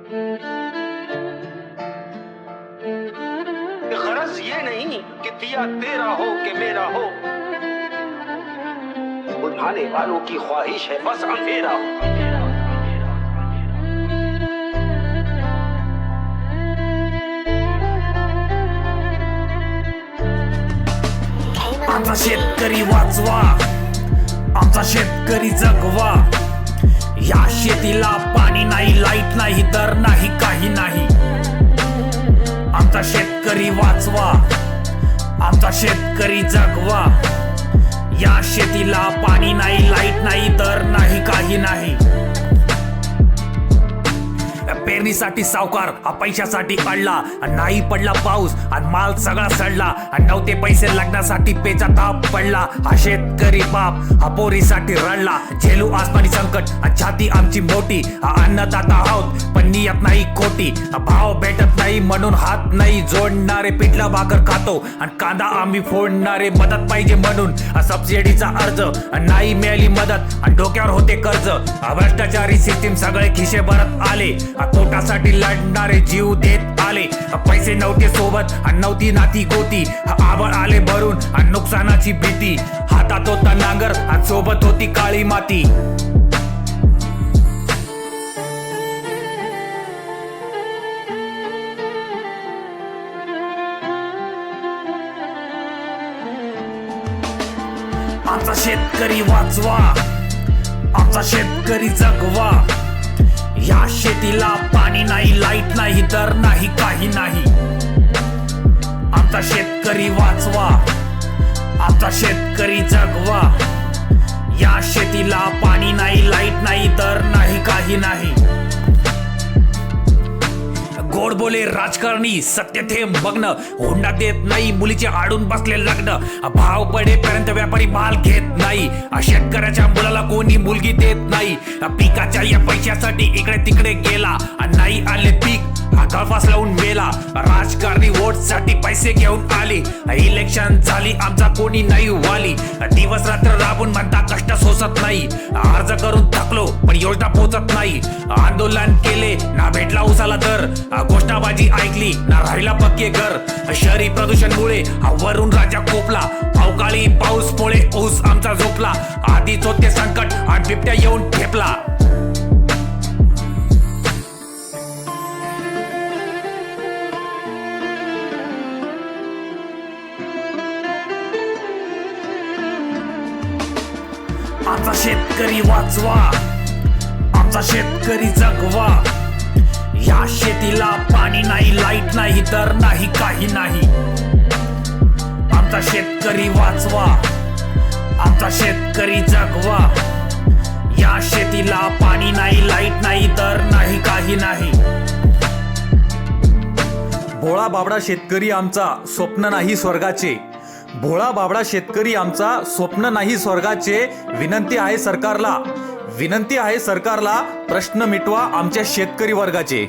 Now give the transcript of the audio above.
गरज ये नहीं कि दिया तेरा हो कि मेरा हो, बुझाने वालों की ख्वाहिश है बस अंधेरा हो। आमचा शेतकरी वाचवा, आमचा शेतकरी जगवा। या शेतीला पाणी नाही, लाईट नाही, दर नाही, काही नाही। आमचा शेतकरी वाचवा, आमचा शेतकरी जगवा। या शेतीला पाणी नाही, लाईट नाही, दर नाही, काही नाही। पेरणीसाठी सावकार पैशासाठी अडला, नाही पडला पाऊस आणि माल सगळा सडला, नव्हते पैसे लग्नासाठी पेचा ताप पडला। हा शेतकरी बाप हा पोरीसाठी रडला, झेलू आसमानी संकट छाती आमची मोठी। अन्नदाता आहोत पण नियत नाही खोटी, भाव भेटत नाही म्हणून हात नाही जोडणारे। पिठला भाकर खातो आणि कांदा आम्ही फोडणारे, मदत पाहिजे म्हणून सबसिडीचा अर्ज नाही मिळाली मदत आणि डोक्यावर होते कर्ज। भ्रष्टाचारी सिस्टीम सगळे खिशे भरत आले, पोटासाठी लढणारे जीव देत आले। पैसे नव्हते सोबत आणि नव्हती नाती गोती, आबळ आले भरून आणि नुकसानाची भीती। हातात होता नांगर आणि सोबत होती काळी माती। आमचा शेतकरी वाचवा, आमचा शेतकरी जगवा। या शेतीला पाणी नाही, लाईट नाही, दर नाही, काही नाही। आमचा शेतकरी वाचवा, आमचा शेतकरी जगवा। या शेतीला पाणी नाही, लाईट नाही, दर नाही, काही नाही। गोड बोले राजकारणी सत्य थेंब बघणं, हुंडा देत नाही मुलीचे आडून बसले लग्न। भाव पडेपर्यंत व्यापारी माल घेत नाही, शेतकऱ्याच्या मुलाला कोणी मुलगी देत नाही। पिकाच्या या पैशासाठी इकडे तिकडे गेला, नाही आले पीक गळफास लावून मेला। राजकारणी वोट साठी पैसे घेऊन आले, इलेक्शन झाली आमचा कोणी नाही वाली। दिवस रात्र राबून म्हणता कष्ट सोसत नाही, अर्ज करून थकलो पण योजना पोचत नाही। आंदोलन केले ना भेटला उसाला दर, घोषणाबाजी ऐकली ना राहिला पक्के घर। शहरी प्रदूषणमुळे वरून राजा कोपला, अवकाळी पाऊसमुळे ऊस आमचा झोपला। आधीच होते संकट आणि बिबट्या येऊन ठेपला। आमचा शेतकरी वाचवा, आमचा शेतकरी जगवा। या शेतीला पाणी नाही, लाईट नाही, दर नाही, काही नाही। आमचा शेतकरी वाचवा, आमचा शेतकरी जगवा। या शेतीला पाणी नाही, लाईट नाही, दर नाही, काही नाही। भोळा बाबडा शेतकरी आमचा स्वप्न नाही स्वर्गाचे, भोळा बाबडा शेतकरी आमचा स्वप्न नाही स्वर्गाचे। विनंती आहे सरकारला, विनंती आहे सरकारला, प्रश्न मिटवा आमच्या शेतकरी वर्गाचे।